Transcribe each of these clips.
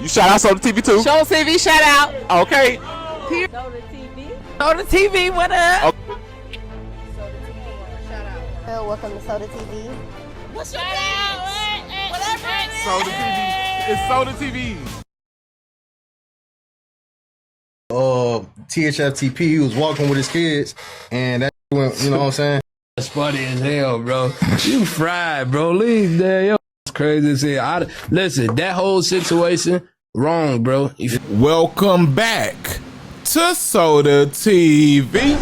You shout out Soda TV too? Show TV shout out. Okay. Soda TV. Soda TV, what up? Okay. Soda TV, shout out. Hello, welcome to Soda TV. What's your name? Whatever it is. Soda TV. It's Soda TV. THF TP, he was walking with his kids, and that went, you know what I'm saying? That's funny as hell, bro. You fried, bro. Leave there, yo. It's crazy as hell. Listen, that whole situation, wrong, bro. Welcome back to Soda TV.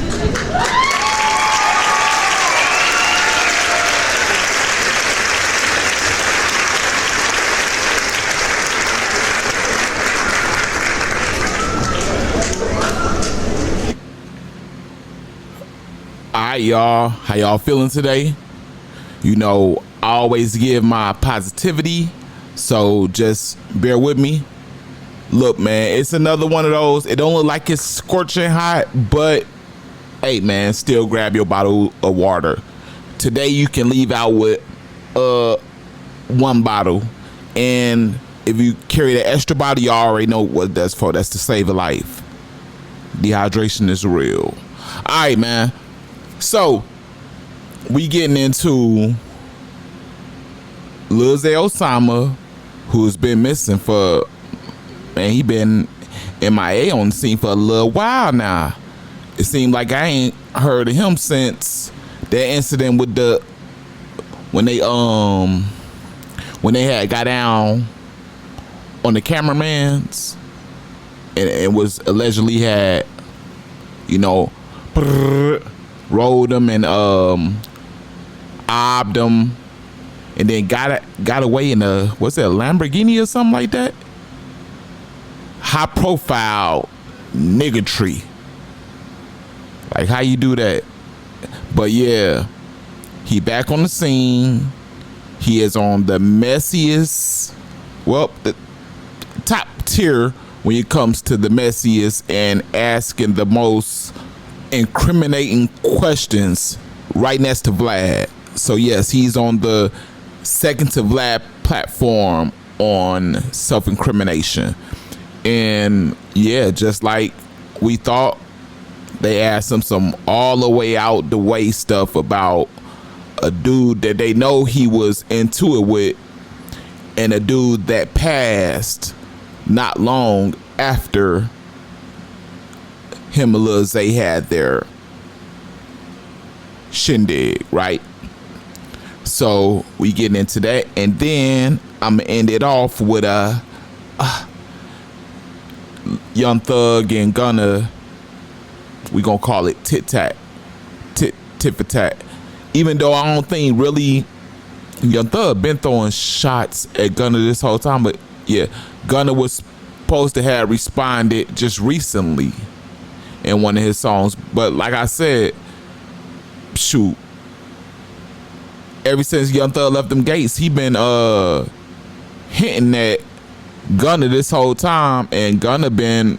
Alright, y'all. How y'all feeling today? You know, I always give my positivity, so just bear with me. Look, man, it's another one of those. It don't look like it's scorching hot, but hey, man, still grab your bottle of water. Today, you can leave out with one bottle, and if you carry the extra bottle, you already know what that's for. That's to save a life. Dehydration is real. All right, man. So we getting into Lil Zay Osama, who's been missing for, man, he been MIA on the scene for a little while now. It seemed like I ain't heard of him since that incident with when they had got down on the cameramans and was allegedly had, you know, rolled them and obbed them, and then got away in a, what's that, Lamborghini or something like that? High profile niggatry. Like, how you do that? But yeah, he back on the scene. He is on the messiest, well, the top tier when it comes to the messiest and asking the most incriminating questions right next to Vlad. So yes, he's on the second to Vlad platform on self-incrimination. And yeah, just like we thought, they asked him some all the way out the way stuff about a dude that they know he was into it with, and a dude that passed not long after him and Lil Zay had their shindig, right? So we getting into that, and then I'm gonna end it off with Young Thug and Gunna. We gonna call it tit for tat. Even though I don't think really Young Thug been throwing shots at Gunna this whole time, but yeah, Gunna was supposed to have responded just recently in one of his songs. But like I said, shoot, ever since Young Thug left them gates, he been hinting at Gunna this whole time, and Gunna getting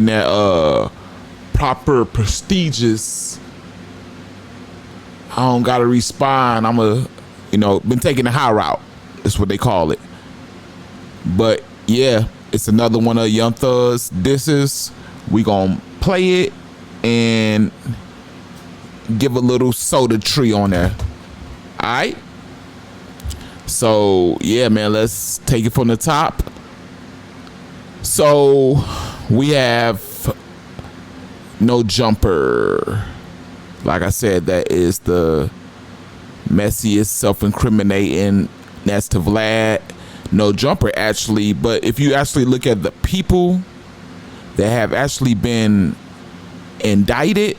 that proper prestigious, I don't gotta respond, been taking the high route. That's what they call it. But yeah, it's another one of Young Thug's disses. We gonna play it and give a little soda tree on there. Alright? So yeah, man, let's take it from the top. So we have No Jumper. Like I said, that is the messiest, self-incriminating. That's to Vlad. No Jumper, actually, but if you actually look at the people that have actually been indicted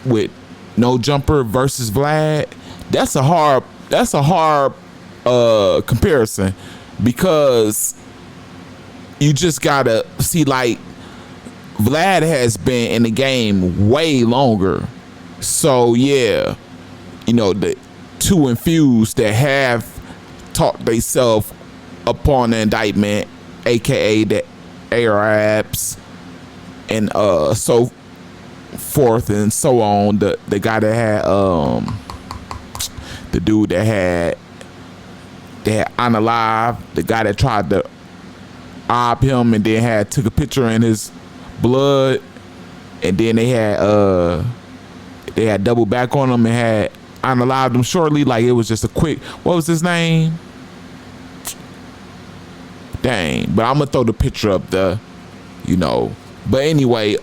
with No Jumper versus Vlad, that's a hard comparison, because you just gotta see, like, Vlad has been in the game way longer. So yeah, the two infused that have talked themselves upon the indictment, aka the Arabs and so forth and so on. The guy that had the dude that had unalive, the guy that tried to rob him and then took a picture in his blood, and then they had double back on him and had unalived him shortly. Like it was just a quick. What was his name? Dang, but I'm gonna throw the picture up there, But anyway,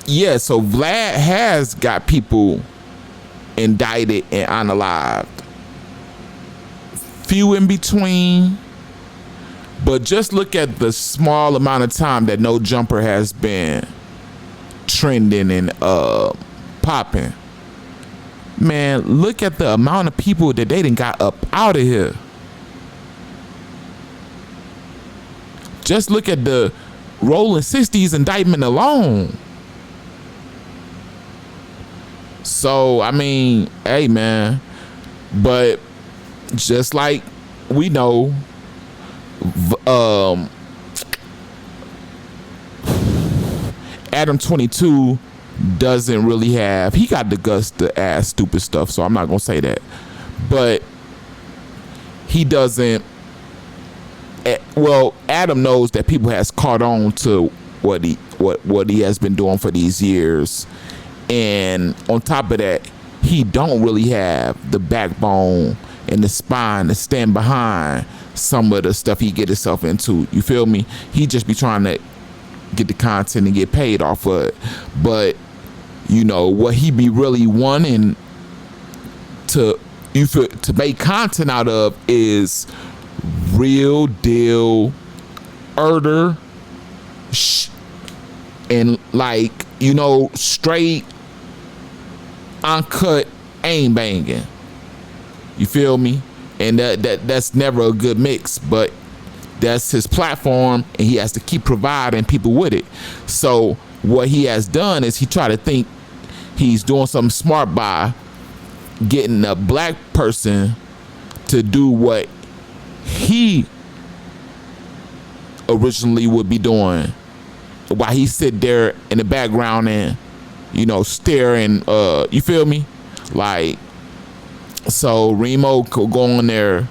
yeah. So Vlad has got people indicted and unalived. Few in between, but just look at the small amount of time that No Jumper has been trending and popping. Man, look at the amount of people that they done got up out of here. Just look at the Rolling 60s indictment alone. So, I mean, hey, man. But just like we know, Adam 22 doesn't really have, he got the guts to ask stupid stuff, so I'm not gonna say that. But he doesn't, well, Adam knows that people has caught on to what he has been doing for these years. And on top of that, he don't really have the backbone and the spine to stand behind some of the stuff he get himself into. You feel me? He just be trying to get the content and get paid off of it. But what he be really wanting to make content out of is real deal murder and straight uncut aim banging. You feel me? And that's never a good mix, but that's his platform and he has to keep providing people with it. So what he has done is he try to think he's doing something smart by getting a black person to do what he originally would be doing, while he sit there in the background and stare and you feel me? Like, so Remo could go on there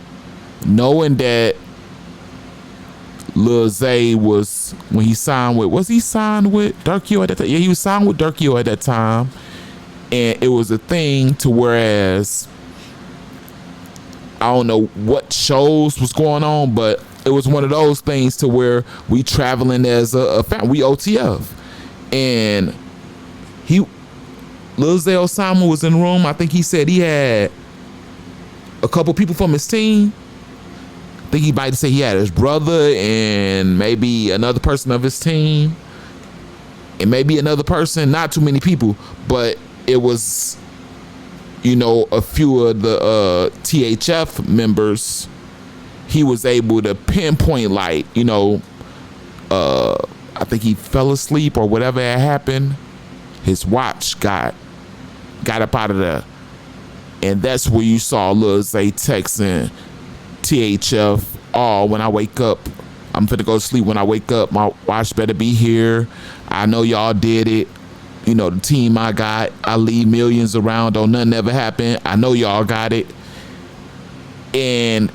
knowing that Lil Zay was, when he signed with, was he signed with Darkio at that time? Yeah, he was signed with Darkio at that time. And it was a thing to whereas, I don't know what shows was going on, but it was one of those things to where we traveling as a family, we OTF. And Lil Zay Osama was in the room. I think he said he had a couple people from his team. I think he might say he had his brother and maybe another person of his team. And maybe another person, not too many people, but it was, a few of the THF members. He was able to pinpoint, I think he fell asleep or whatever had happened. His watch got up out of there. And that's where you saw Lil Zay texting THF, oh, when I wake up, I'm finna go to sleep. When I wake up, my watch better be here. I know y'all did it. The team I got, I leave millions around, don't nothing ever happen. I know y'all got it. And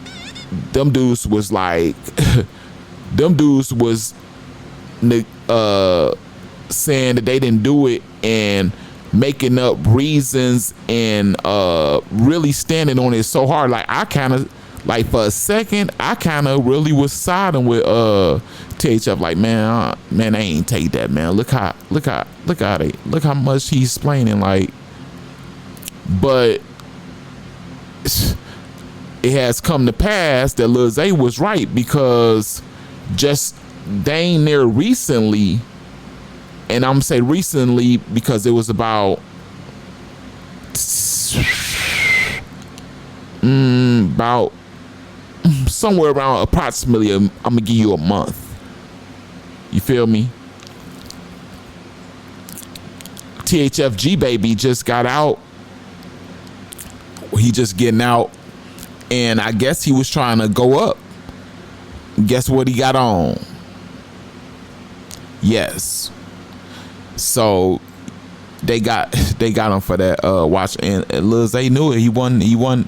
them dudes was like, saying that they didn't do it and making up reasons and really standing on it so hard. Like, I kind of, for a second, I kind of really was siding with THF. Like, man, I ain't take that, man. Look how much he's explaining. Like, but it has come to pass that Lil Zay was right, because just dang near recently, and I'm say recently because it was about somewhere around approximately, I'm gonna give you a month. You feel me? THFG baby just got out. He just getting out, and I guess he was trying to go up. Guess what he got on? Yes. So they got him for that watch, and Lil Zay knew it. He wasn't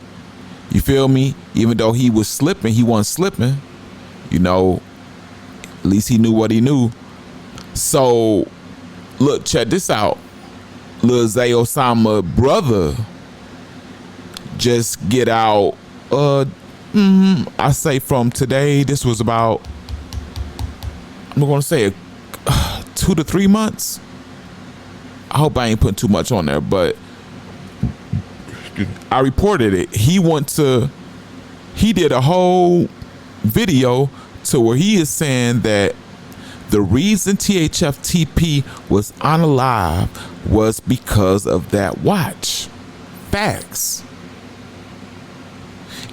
You feel me? Even though he was slipping, he wasn't slipping. You know, at least he knew what he knew. So, look, check this out. Lil Zay Osama brother just get out. I say from today. This was about, I'm going to say 2 to 3 months. I hope I ain't putting too much on there, but I reported it. He did a whole video to where he is saying that the reason THF TP was unalive was because of that watch. Facts.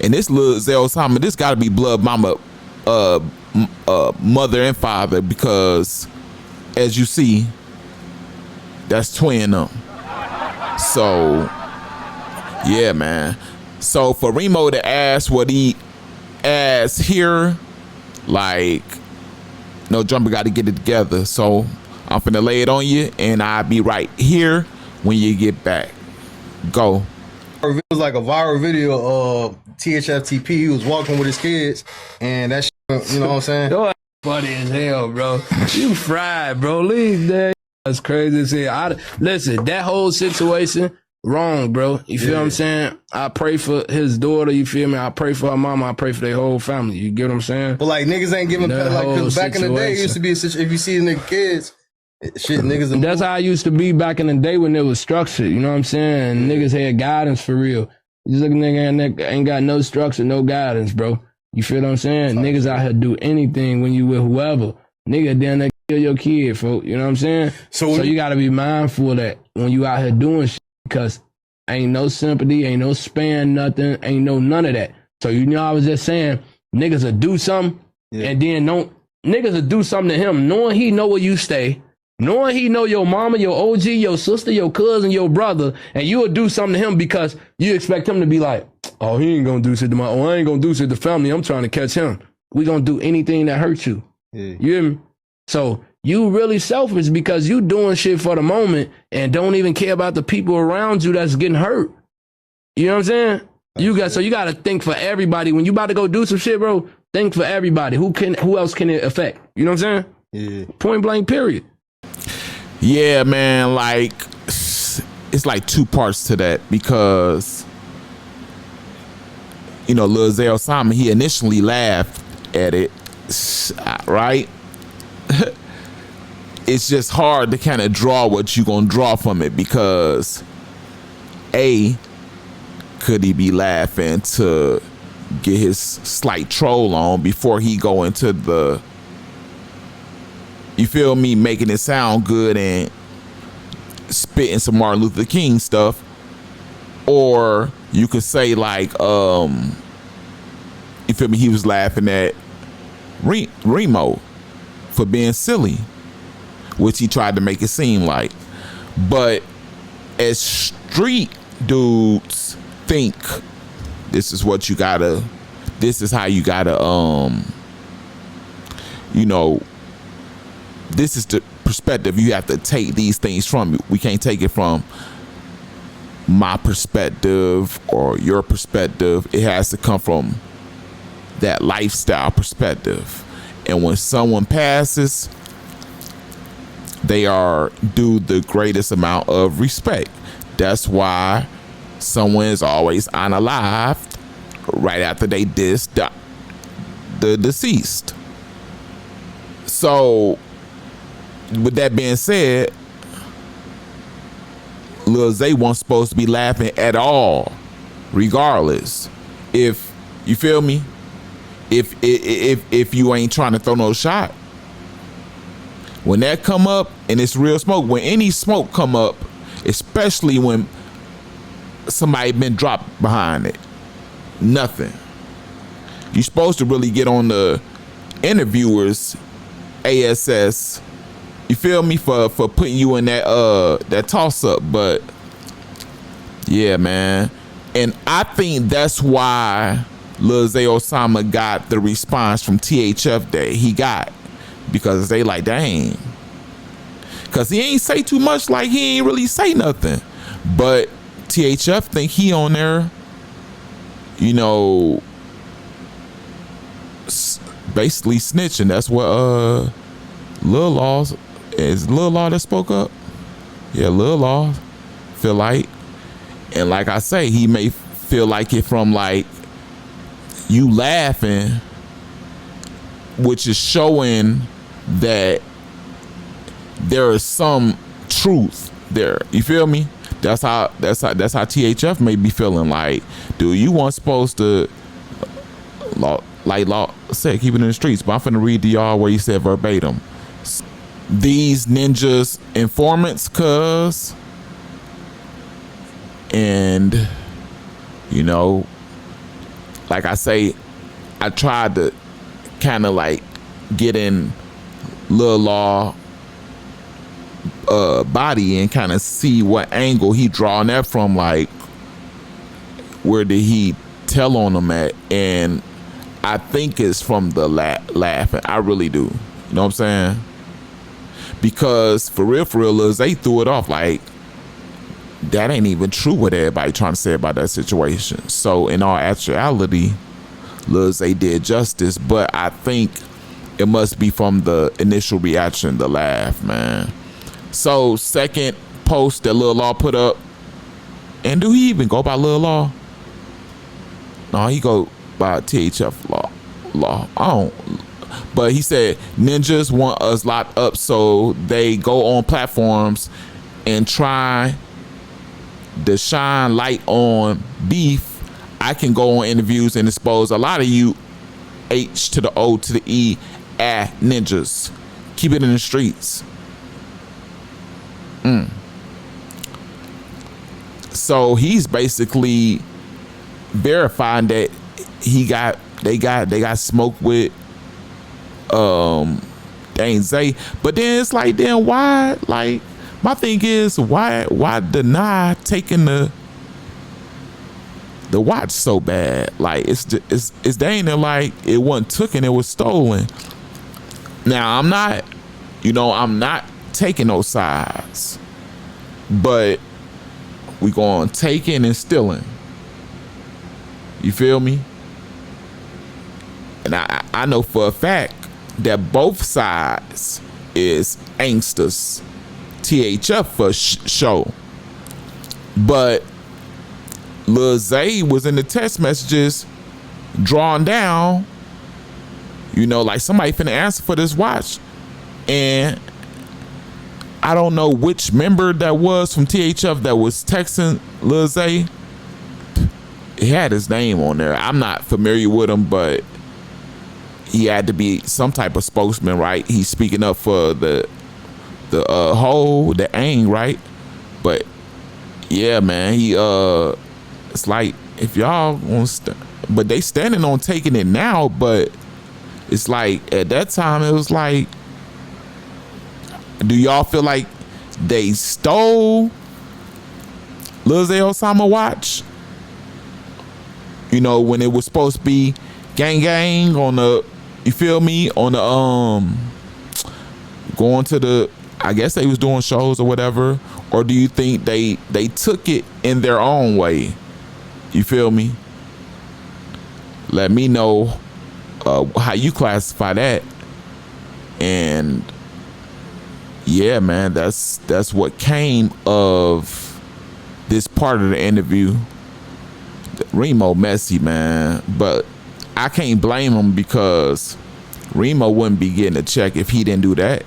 And this Lil Zay Osama, this gotta be blood mama, mother and father, because as you see, that's twin them. So yeah, man. So for Remo to ask what he asked here, like, no, Jumper got to get it together. So I'm finna lay it on you, and I'll be right here when you get back. Go. It was like a viral video of THF TP. He was walking with his kids, and that shit, you know what I'm saying? You're funny as hell, bro. You fried, bro. Leave that. That's crazy as hell. Listen, that whole situation, wrong, bro. You feel what I'm saying? I pray for his daughter, you feel me? I pray for her mama, I pray for their whole family. You get what I'm saying? But like niggas ain't giving like, cause back in the day it used to be a situation, if you see the nigga kids, shit, niggas. That's how I used to be back in the day when it was structured. You know what I'm saying? And niggas had guidance for real. You just look at nigga ain't got no structure, no guidance, bro. You feel what I'm saying? Niggas out here do anything when you with whoever. Nigga down there kill your kid, folks. You know what I'm saying? So you gotta be mindful of that when you out here doing shit, because ain't no sympathy, ain't no span, nothing, ain't no none of that. So you know, I was just saying, niggas will do something and then niggas will do something to him, knowing he know where you stay, knowing he know your mama, your OG, your sister, your cousin, your brother, and you will do something to him because you expect him to be like, oh, he ain't gonna do shit to I ain't gonna do shit to family, I'm trying to catch him. We gonna do anything that hurts you. You hear me? So you really selfish because you doing shit for the moment and don't even care about the people around you that's getting hurt. You know what I'm saying? So you gotta think for everybody. When you about to go do some shit, bro, think for everybody. Who else can it affect? You know what I'm saying? Yeah. Point blank, period. Yeah, man, like it's like two parts to that, because you know, Lil Zay Osama, he initially laughed at it, right? It's just hard to kind of draw what you gonna draw from it, because could he be laughing to get his slight troll on before he go into the, you feel me, making it sound good and spitting some Martin Luther King stuff? Or you could say like, you feel me, he was laughing at Remo for being silly, which he tried to make it seem like. But as street dudes think, this is what you gotta, this is how you gotta, you know, this is the perspective you have to take these things from. We can't take it from my perspective or your perspective. It has to come from that lifestyle perspective. And when someone passes, they are due the greatest amount of respect. That's why someone is always unalived right after they diss the deceased. So with that being said, Lil Zay wasn't supposed to be laughing at all, regardless. If you feel me, if you ain't trying to throw no shot, when that come up and it's real smoke, when any smoke come up, especially when somebody been dropped behind it, nothing. You're supposed to really get on the interviewers ASS, you feel me, for putting you in that toss up. But yeah, man, and I think that's why Lil Zay Osama got the response from THF that he got, because they like, dang, because he ain't say too much, like he ain't really say nothing, but THF think he on there you know, basically snitching. That's what Lil Law is. Lil Law that spoke up. Yeah, Lil Law feel like, and like I say, he may feel like it from like you laughing, which is showing that there is some truth there. You feel me? That's how THF may be feeling like, dude, you weren't supposed to law said keep it in the streets, but I'm finna read to y'all where he said verbatim. These ninjas informants, cuz, and you know, like I say, I tried to kind of like get in Lil Law body and kind of see what angle he drawing that from, like where did he tell on them at, and I think it's from the laughing. I really do. You know what I'm saying? Because for real, Lil Zay threw it off like that ain't even true what everybody trying to say about that situation. So in all actuality, Lil Zay did justice, but I think it must be from the initial reaction, the laugh, man. So second post that Lil Law put up, and do he even go by Lil Law? No, he go by THF Law. I don't. But he said ninjas want us locked up so they go on platforms and try to shine light on beef. I can go on interviews and expose a lot of you H to the O to the E ninjas. Keep it in the streets. So he's basically verifying that they got smoked with Dane Zay. But then it's like, then why, like, my thing is why deny taking the watch so bad? Like it's Dane that like it wasn't taken, it was stolen. Now I'm not taking those sides, but we going taking and stealing. You feel me? And I know for a fact that both sides is angsters. THF for show. But Lil Zay was in the text messages drawn down, you know, like somebody finna answer for this watch. And I don't know which member that was from THF that was texting Lil Zay. He had his name on there. I'm not familiar with him, but he had to be some type of spokesman, right? He's speaking up for the AIM, right? But yeah, man, he it's like if y'all want but they standing on taking it now, but it's like at that time it was like, do y'all feel like they stole Lil Zay Osama watch? You know, when it was supposed to be gang on the, you feel me, on the going to the, I guess they was doing shows or whatever, or do you think they took it in their own way? You feel me? Let me know how you classify that. And yeah, man, that's what came of this part of the interview. Remo messy, man, but I can't blame him because Remo wouldn't be getting a check if he didn't do that.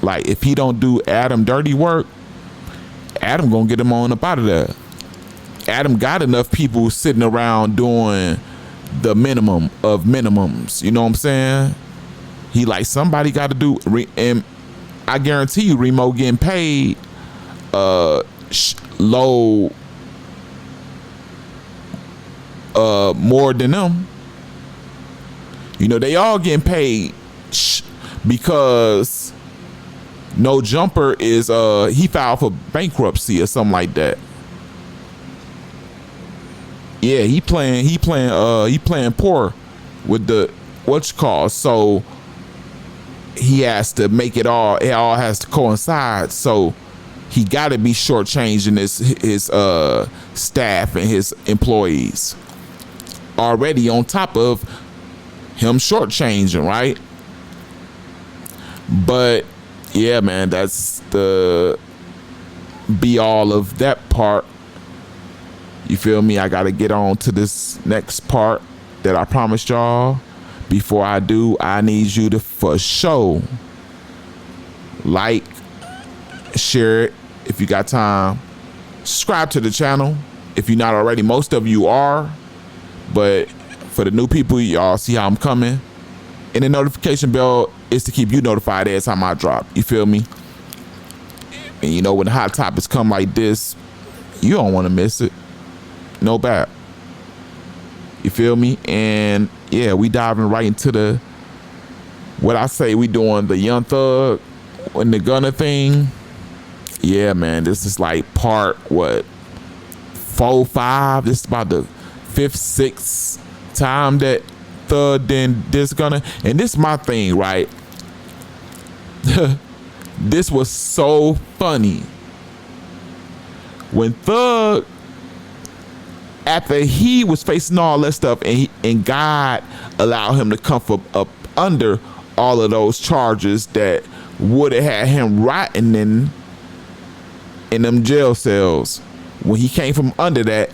Like if he don't do Adam dirty work, Adam gonna get him on up out of there. Adam got enough people sitting around doing the minimum of minimums. You know what I'm saying? He like, somebody got to do, and I guarantee you Remo getting paid low more than them. You know, they all getting paid because No Jumper is he filed for bankruptcy or something like that. Yeah, he playing poor with the what's called, so he has to make it all has to coincide, so he got to be shortchanging his staff and his employees. already on top of him shortchanging, right? But yeah, man, that's the be all of that part. You feel me? I gotta get on to this next part that I promised y'all. Before I do, I need you to for sure like, share it if you got time, subscribe to the channel if you're not already. Most of you are, but for the new people, y'all see how I'm coming. And the notification bell is to keep you notified every time I drop. You feel me? And you know, when the hot topics come like this, you don't want to miss it. No bad. You feel me? And yeah, we diving right into the, what I say, we doing the Young Thug and the Gunna thing. Yeah, man, this is like part, what, 4, 5? This is about the 5th, 6th time that Thug then this Gunna. And this is my thing, right? This was so funny. When Thug, after he was facing all that stuff and God allowed him to come up under all of those charges that would have had him rotting in them jail cells, when he came from under that,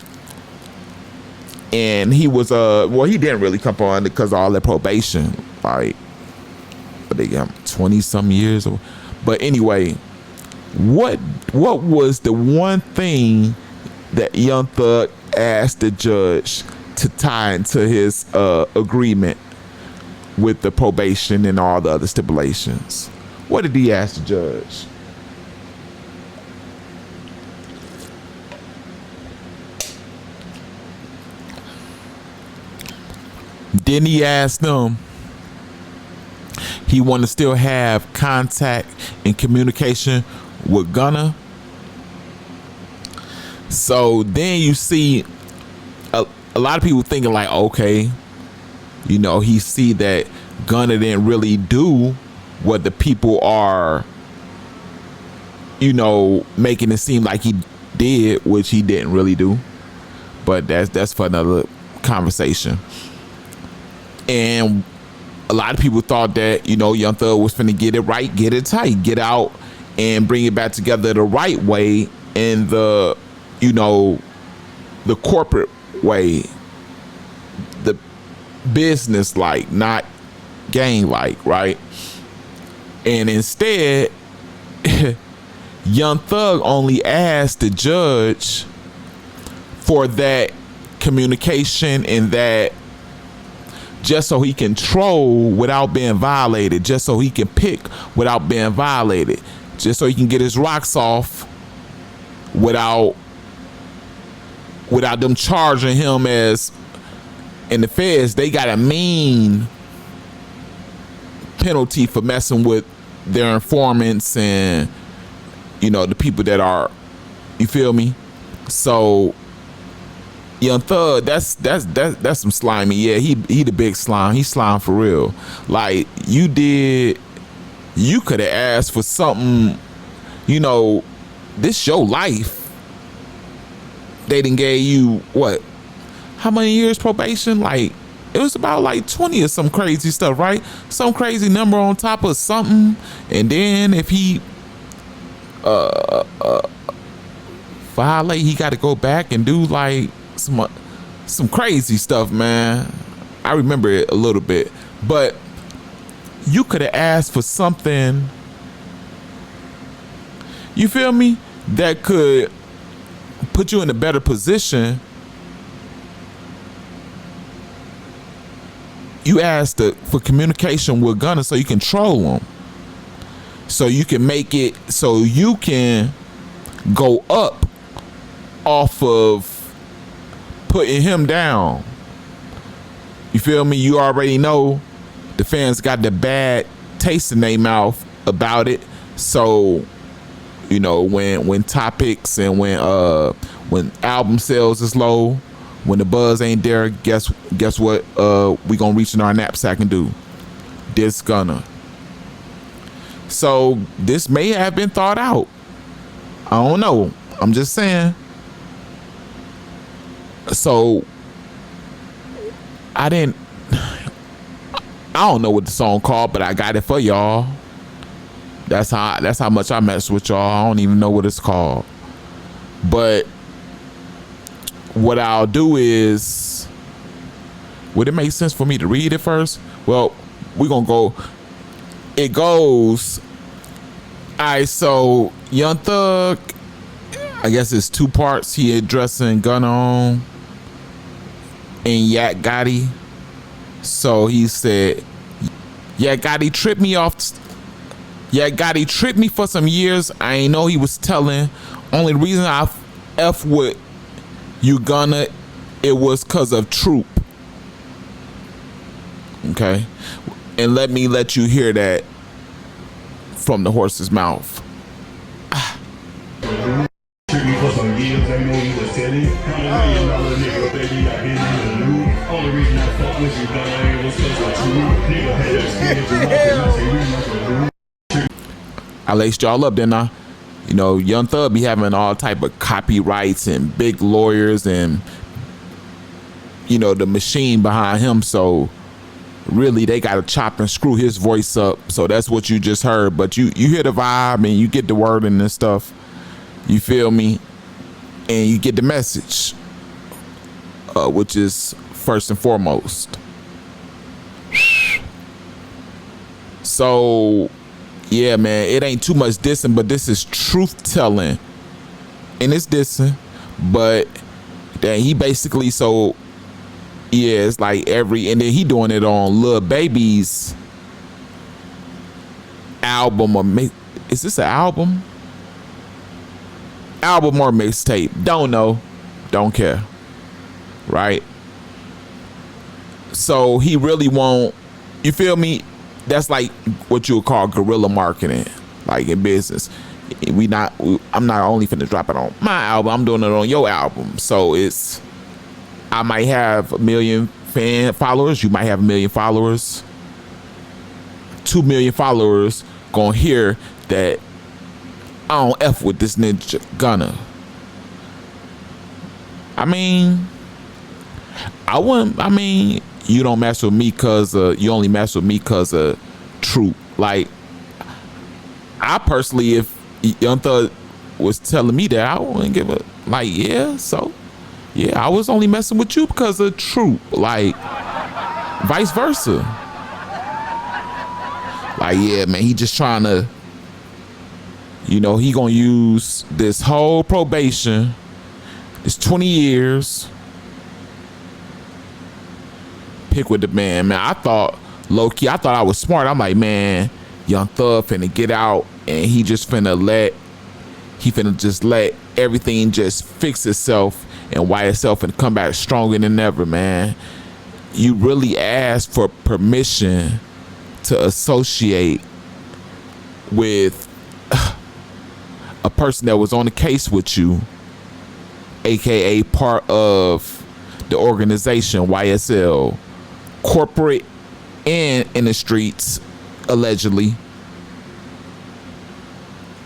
and he was well, he didn't really come from under because of all that probation, like, but they got 20-some years. But anyway, what was the one thing that Young Thug asked the judge to tie into his agreement with the probation and all the other stipulations? What did he ask the judge? Then he asked them, he want to still have contact and communication with Gunna. So then you see a lot of people thinking like, okay, you know, he see that Gunna didn't really do what the people are, you know, making it seem like he did, which he didn't really do. But that's for another conversation. And a lot of people thought that, you know, Young Thug was finna get it right, get it tight, get out and bring it back together the right way, in the, you know, the corporate way, the business like, not gang like, right? And instead, Young Thug only asked the judge for that communication and that just so he can troll without being violated, just so he can pick without being violated, just so he can get his rocks off without them charging him as, in the feds, they got a mean penalty for messing with their informants and, you know, the people that are, you feel me? So Young Thug, that's some slimy. Yeah, he the big slime. He slime for real. Like, you could have asked for something, you know, this your life. They done gave you what? How many years probation? Like, it was about like 20 or some crazy stuff, right? Some crazy number on top of something. And then if he violate, he got to go back and do like some crazy stuff, man. I remember it a little bit, but you could have asked for something, you feel me, that could put you in a better position. You asked for communication with Gunna so you can troll him, so you can make it so you can go up off of putting him down. You feel me? You already know the fans got the bad taste in their mouth about it. So, you know, when topics and when album sales is low, when the buzz ain't there, guess what we gonna reach in our knapsack and do? Diss Gunna. So this may have been thought out. I don't know. I'm just saying. So I don't know what the song called, but I got it for y'all. That's how much I mess with y'all. I don't even know what it's called. But what I'll do is, would it make sense for me to read it first? Well, we're gonna go. It goes, all right, so Young Thug, I guess it's 2 parts he addressing Gunna on and Yak Gotti. So he said, Yak Gotti tripped me off. Yak Gotti tripped me for some years. I ain't know he was telling. Only reason I F with you Gunna, it was cause of Troop. Okay. And let me let you hear that from the horse's mouth. Trick me for some years, I know you was telling. $100 million nigga, baby, I been in the loop. Only reason I fuck with you, Gunna, was cause of Troop. Nigga had experience, I say we must I laced y'all up, didn't I? You know, Young Thug be having all type of copyrights and big lawyers and, you know, the machine behind him. So really they got to chop and screw his voice up. So that's what you just heard. But you hear the vibe and you get the word and this stuff. You feel me? And you get the message, which is first and foremost. So yeah, man, it ain't too much dissing, but this is truth telling. And it's dissing, but then he basically, so yeah, it's like and then he doing it on Lil Baby's album is this an album? Album or mixtape? Don't know, don't care, right? So he really won't, you feel me? That's like what you would call guerrilla marketing, like in business. I'm not only finna drop it on my album, I'm doing it on your album. So I might have 1 million fan followers, you might have 1 million followers. 2 million followers gonna hear that I don't F with this ninja Gunna. I mean, you don't mess with me cause you only mess with me cause of Troop. Like, I personally, if Young Thug was telling me that, I wouldn't give a, like, yeah, so yeah, I was only messing with you because of Troop. Like, vice versa. Like, yeah, man, he just trying to, you know, he gonna use this whole probation, this 20 years, pick with the man. I thought, low-key, I thought I was smart. I'm like, man, Young Thug finna get out and he finna just let everything just fix itself and why itself and come back stronger than ever, man. You really asked for permission to associate with a person that was on the case with you, aka part of the organization YSL, corporate and in the streets, allegedly,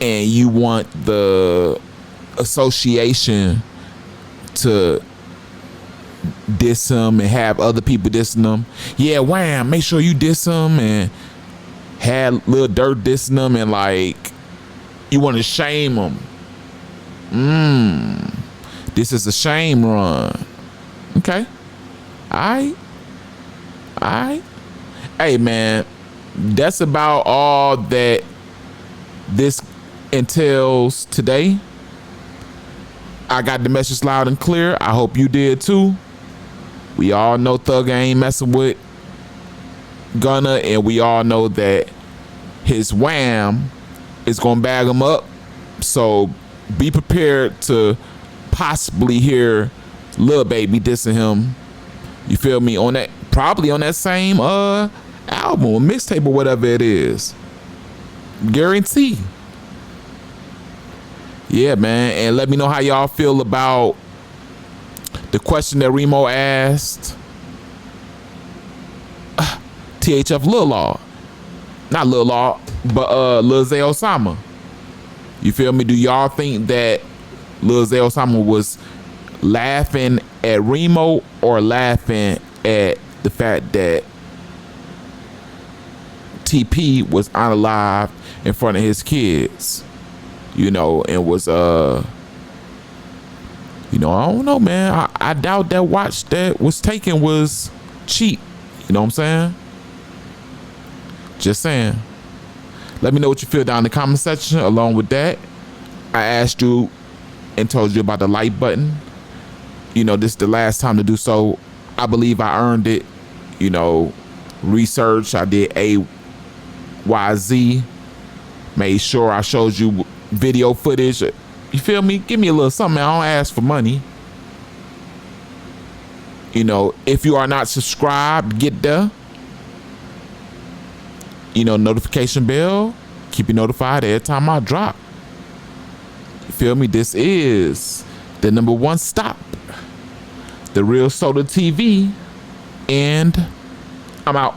and you want the association to diss him and have other people dissing them. Yeah, wham, make sure you diss him, and had Lil Durk dissing them, and like, you want to shame him. This is a shame run. Okay. All right. Hey, man, that's about all that this entails today. I got the message loud and clear. I hope you did too. We all know Thug ain't messing with Gunna, and we all know that his wham is gonna bag him up. So be prepared to possibly hear Lil Baby dissing him. You feel me? On that, probably on that same album or mixtape or whatever it is. Guarantee. Yeah, man. And let me know how y'all feel about the question that Remo asked THF Lil Law. Not Lil Law, but Lil Zay Osama. You feel me? Do y'all think that Lil Zay Osama was laughing at Remo or laughing at the fact that TP was unalive in front of his kids, you know, and was you know, I don't know, man. I doubt that watch that was taken was cheap. You know what I'm saying? Just saying. Let me know what you feel down in the comment section. Along with that, I asked you and told you about the like button. You know, this is the last time to do so. I believe I earned it. You know, research. I did AYZ. Made sure I showed you video footage. You feel me? Give me a little something. I don't ask for money. You know, if you are not subscribed, get there. You know, notification bell. Keep you notified every time I drop. You feel me? This is the #1 stop. The Real Soda TV. And I'm out.